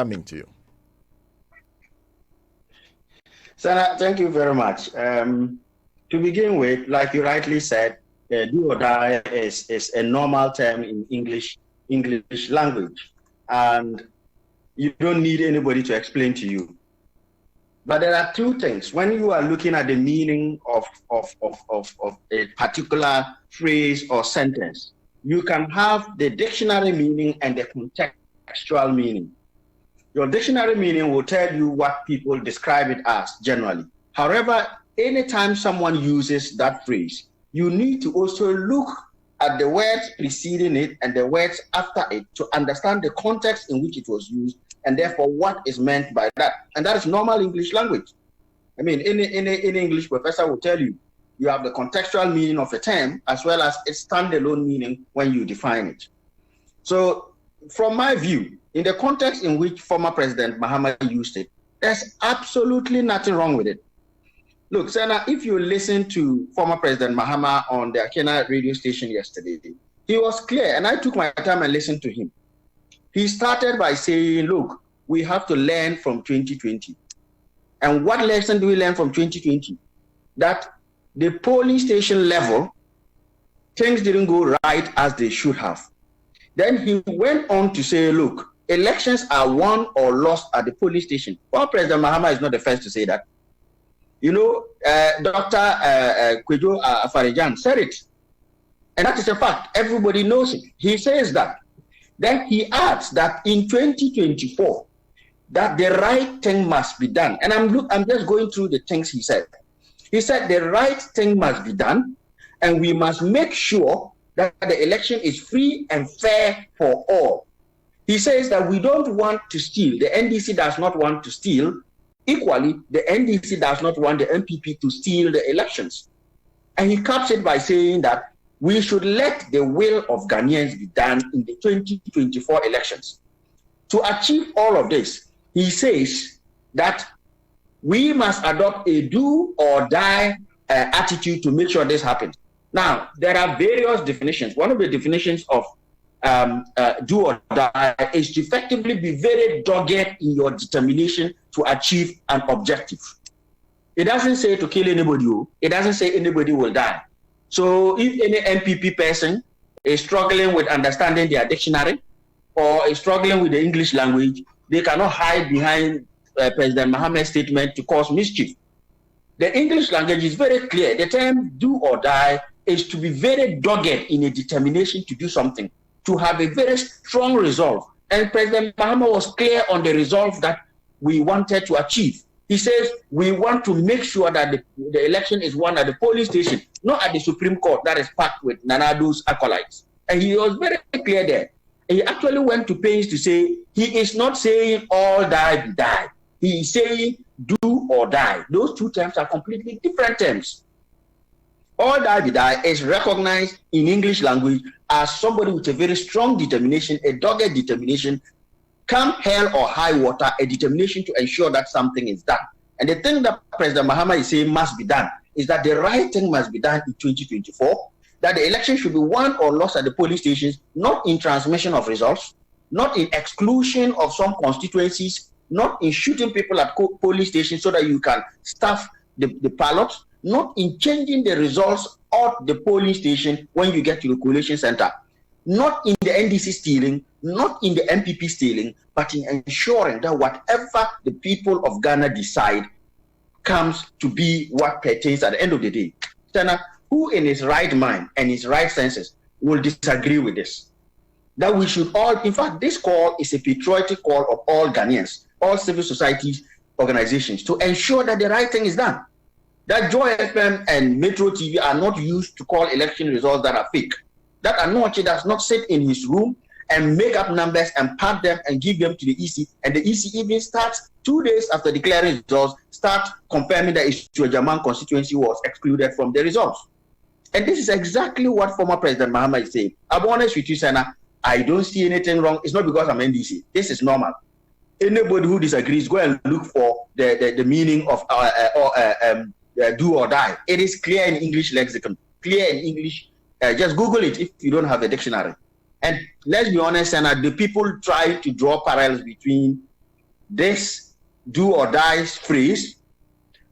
mean to you? Senator, thank you very much. To begin with, like you rightly said, do or die is a normal term in English language, and you don't need anybody to explain to you. But there are two things. When you are looking at the meaning of a particular phrase or sentence, you can have the dictionary meaning and the contextual meaning. Your dictionary meaning will tell you what people describe it as generally. However, anytime someone uses that phrase, you need to also look at the words preceding it and the words after it to understand the context in which it was used and therefore what is meant by that. And that is normal English language. I mean, any English professor will tell you, you have the contextual meaning of a term as well as its standalone meaning when you define it. So from my view, in the context in which former President Mahama used it, there's absolutely nothing wrong with it. Look, Senator, if you listen to former President Mahama on the Akena radio station yesterday, he was clear, and I took my time and listened to him. He started by saying, look, we have to learn from 2020. And what lesson do we learn from 2020? That the polling station level, things didn't go right as they should have. Then he went on to say, look, elections are won or lost at the polling station. Well, President Mahama is not the first to say that. You know, Dr. Kwejo Afarijan said it. And that is a fact. Everybody knows it. He says that. Then he adds that in 2024, that the right thing must be done. And I'm just going through the things he said. He said the right thing must be done, and we must make sure that the election is free and fair for all. He says that we don't want to steal. The NDC does not want to steal. Equally, the NDC does not want the MPP to steal the elections. And he caps it by saying that we should let the will of Ghanaians be done in the 2024 elections. To achieve all of this, he says that we must adopt a do or die attitude to make sure this happens. Now, there are various definitions. One of the definitions of do or die is to effectively be very dogged in your determination to achieve an objective. It doesn't say to kill anybody. It doesn't say anybody will die. So if any MPP person is struggling with understanding their dictionary or is struggling with the English language, they cannot hide behind President Mahama's statement to cause mischief. The English language is very clear. The term do or die is to be very dogged in a determination to do something, to have a very strong resolve. And President Mahama was clear on the resolve that we wanted to achieve. He says we want to make sure that the election is won at the polling station, not at the Supreme Court that is packed with Nanado's acolytes. And he was very clear there. And he actually went to pains to say he is not saying all die be die. He is saying do or die. Those two terms are completely different terms. All die be die is recognized in English language as somebody with a very strong determination, a dogged determination, come hell or high water, a determination to ensure that something is done. And the thing that President Mahama is saying must be done is that the right thing must be done in 2024, that the election should be won or lost at the polling stations, not in transmission of results, not in exclusion of some constituencies, not in shooting people at polling stations so that you can stuff the ballots, not in changing the results of the polling station when you get to the collation center, not in the NDC stealing, not in the MPP stealing, but in ensuring that whatever the people of Ghana decide comes to be what pertains at the end of the day. Senator, who in his right mind and his right senses will disagree with this? That we should all, in fact, this call is a patriotic call of all Ghanaians, all civil society organizations, to ensure that the right thing is done. That Joy FM and Metro TV are not used to call election results that are fake. That Anoche does not sit in his room and make up numbers and pack them and give them to the EC. And the EC even starts 2 days after declaring results, start confirming that Istuajaman constituency was excluded from the results. And this is exactly what former President Mahama is saying. I'm honest with you, Senator. I don't see anything wrong. It's not because I'm NDC. This is normal. Anybody who disagrees, go and look for the meaning of do or die. It is clear in English lexicon, clear in English. Just Google it if you don't have a dictionary. And let's be honest, Senator, the people try to draw parallels between this do or die phrase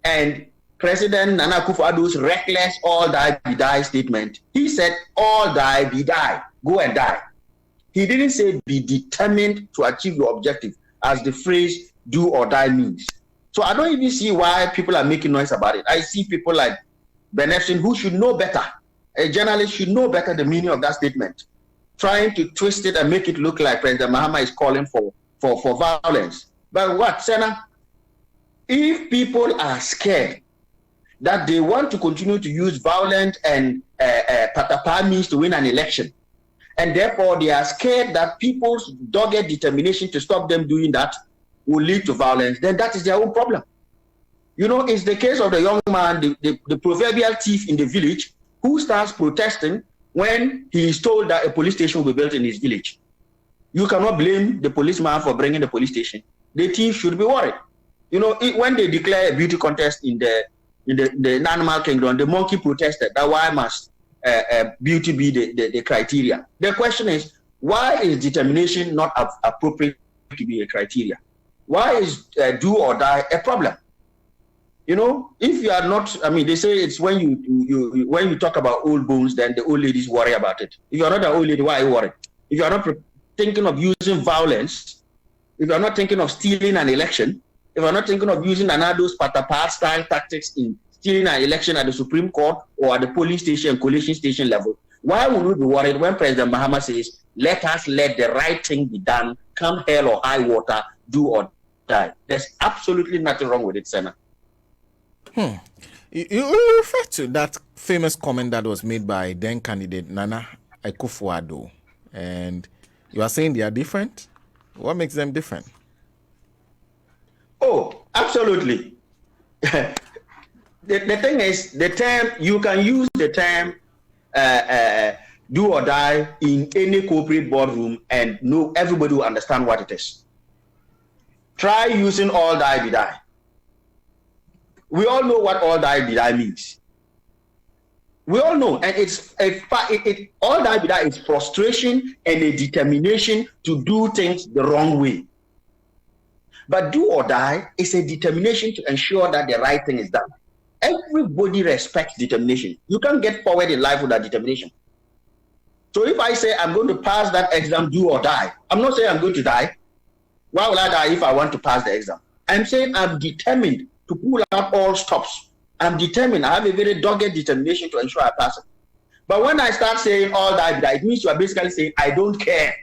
and President Nana Akufo-Addo's reckless all die be die statement. He said all die be die, go and die. He didn't say be determined to achieve your objective, as the phrase do or die means. So I don't even see why people are making noise about it. I see people like Benefsin, who should know better. A journalist should know better the meaning of that statement, trying to twist it and make it look like President Mahama is calling for violence. But what, Senna? If people are scared that they want to continue to use violent and patapaa means to win an election, and therefore they are scared that people's dogged determination to stop them doing that will lead to violence, then that is their own problem. You know, it's the case of the young man, the proverbial thief in the village, who starts protesting when he is told that a police station will be built in his village. You cannot blame the policeman for bringing the police station. The thief should be worried. You know, when they declare a beauty contest in the animal kingdom, the monkey protested that why must beauty be the criteria. The question is, why is determination not appropriate to be a criteria? Why is do or die a problem? You know, if you are not, I mean, they say it's when you talk about old bones, then the old ladies worry about it. If you are not an old lady, why are you worried? If you are not thinking of using violence, if you are not thinking of stealing an election, if you are not thinking of using Nanado's patapaa style tactics in stealing an election at the Supreme Court or at the polling station, collation station level, why would we be worried when President Mahama says, let us let the right thing be done, come hell or high water, do or die? There's absolutely nothing wrong with it, Senator. You refer to that famous comment that was made by then candidate Nana Akufo-Addo, and you are saying they are different? What makes them different? Oh, absolutely. The thing is, the term, you can use the term do or die in any corporate boardroom and everybody will understand what it is. Try using all die be die. We all know what all die be die means. We all know, and it's all die be die is frustration and a determination to do things the wrong way. But do or die is a determination to ensure that the right thing is done. Everybody respects determination. You can't get forward in life without determination. So if I say I'm going to pass that exam, do or die, I'm not saying I'm going to die. Why will I die if I want to pass the exam? I'm saying I'm determined to pull out all stops. I'm determined. I have a very dogged determination to ensure I pass it. But when I start saying all die, it means you are basically saying, I don't care.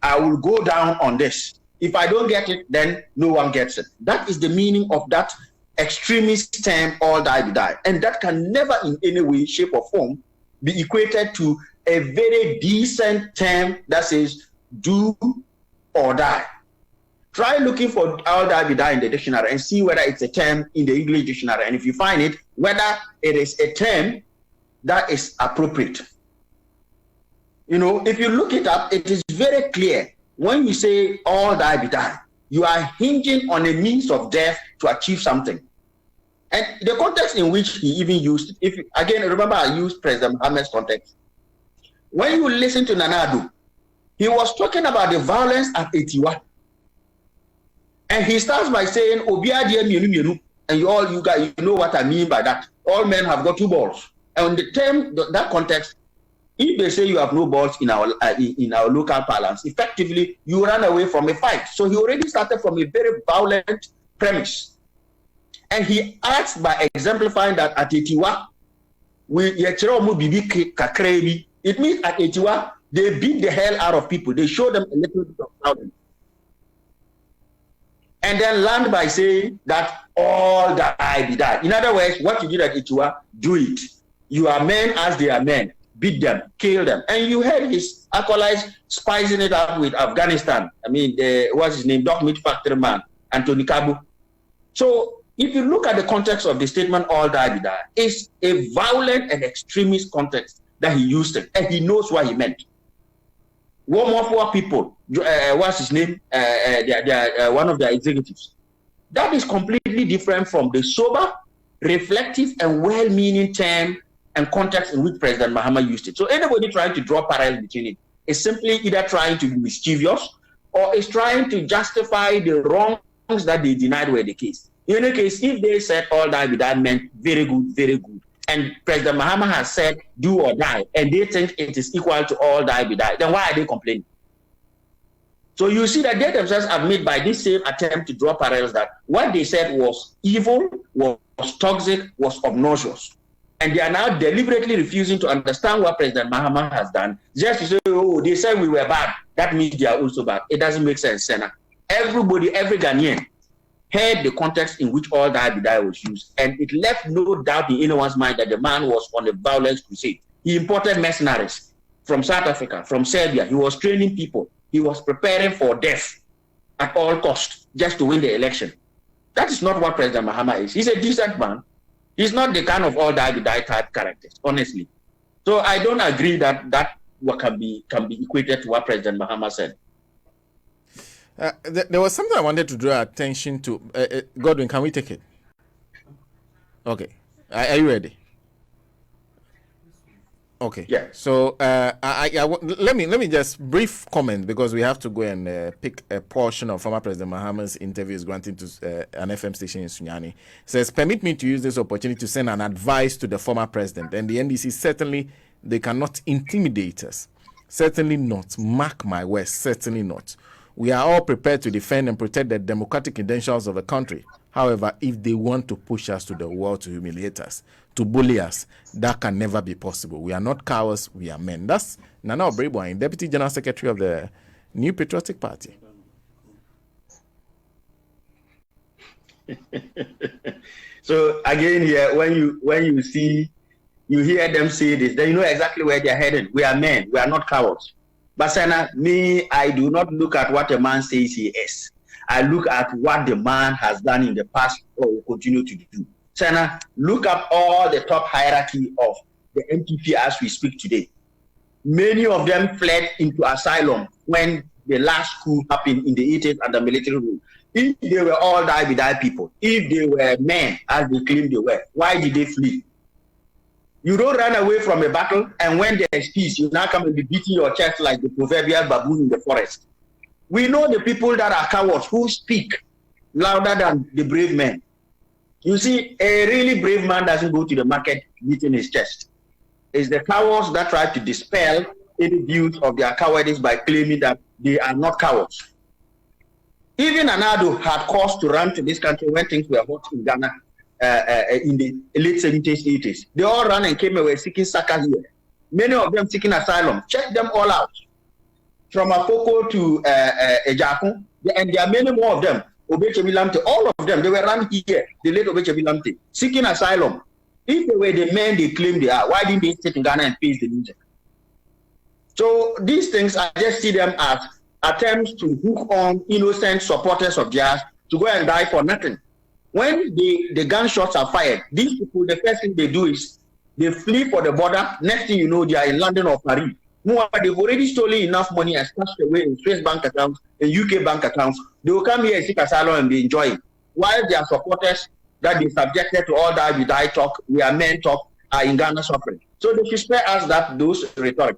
I will go down on this. If I don't get it, then no one gets it. That is the meaning of that extremist term, all die. And that can never in any way, shape, or form be equated to a very decent term that says do or die. Try looking for all die in the dictionary and see whether it's a term in the English dictionary. And if you find it, whether it is a term that is appropriate. You know, if you look it up, it is very clear. When you say all die, you are hinging on a means of death to achieve something. And the context in which he even used it, again, remember I used President Mohammed's context. When you listen to Nana, he was talking about the violence at Etiwa. And he starts by saying, and you guys, you know what I mean by that. All men have got two balls. And the term, that context, if they say you have no balls in our local parlance, effectively you run away from a fight. So he already started from a very violent premise. And he adds by exemplifying that at Etiwa, it means at Etiwa, they beat the hell out of people. They show them a little bit of violence. And then land by saying that all die be die. In other words, what you did at Etiwa, do it. You are men as they are men. Beat them, kill them. And you heard his acolytes spicing it up with Afghanistan. I mean, what's his name? Dog meat factory man, Anthony Kabu. So if you look at the context of the statement, all die be die, it's a violent and extremist context that he used it. And he knows what he meant. One more for people, what's his name? One of their executives. That is completely different from the sober, reflective, and well-meaning term and context in which President Mahama used it. So anybody trying to draw parallel between it is simply either trying to be mischievous or is trying to justify the wrong wrongs that they denied were the case. In any case, if they said all die with that meant very good, and President Mahama has said do or die, and they think it is equal to all die with die, then why are they complaining? So you see that they themselves have made by this same attempt to draw parallels that what they said was evil, was toxic, was obnoxious. And they are now deliberately refusing to understand what President Mahama has done, just to say, oh, they said we were bad. That means they are also bad. It doesn't make sense, Senna. Everybody, every Ghanaian heard the context in which all that was used, and it left no doubt in anyone's mind that the man was on a violence crusade. He imported mercenaries from South Africa, from Serbia. He was training people. He was preparing for death at all costs just to win the election. That is not what President Mahama is. He's a decent man. He's not the kind of all die type characters, honestly. So I don't agree that what can be equated to what President Mahama said. There was something I wanted to draw attention to. Godwin, can we take it? Okay. Are you ready? Okay. Yeah. So let me just brief comment, because we have to go and pick a portion of former President Mahama's interviews granted to an FM station in Sunyani. It says, permit me to use this opportunity to send an advice to the former president and the NDC. Certainly, they cannot intimidate us. Certainly not. Mark my words. Certainly not. We are all prepared to defend and protect the democratic credentials of the country. However, if they want to push us to the wall to humiliate us, to bully us, that can never be possible. We are not cowards, we are men. That's Nana Obreboin, Deputy General Secretary of the New Patriotic Party. So again here, when you hear them say this, then you know exactly where they're headed. We are men, we are not cowards. But Sana, I do not look at what a man says he is. I look at what the man has done in the past or will continue to do. Sana, look at all the top hierarchy of the NPP as we speak today. Many of them fled into asylum when the last coup happened in the 80s under military rule. If they were all die people, if they were men as they claimed they were, why did they flee? You don't run away from a battle, and when there is peace, you now come and be beating your chest like the proverbial baboon in the forest. We know the people that are cowards who speak louder than the brave men. You see, a really brave man doesn't go to the market beating his chest. It's the cowards that try to dispel any views of their cowardice by claiming that they are not cowards. Even Anado had cause to run to this country when things were hot in Ghana in the late 70s, 80s. They all ran and came away seeking succor here. Many of them seeking asylum. Check them all out. From Apoko to Ejakun, and there are many more of them. Obechemi Lamte, all of them, they were run here, the late Obechemi Lamte, seeking asylum. If they were the men they claim they are, why didn't they sit in Ghana and face the music? So these things, I just see them as attempts to hook on innocent supporters of theirs to go and die for nothing. When the gunshots are fired, these people, the first thing they do is they flee for the border. Next thing you know, they are in London or Paris. No, they've already stolen enough money and stashed away in Swiss bank accounts and UK bank accounts. They will come here and seek asylum and be enjoying. While their supporters that they subjected to all that we die talk, we are men talk, are in Ghana suffering. So they should spare us those rhetoric.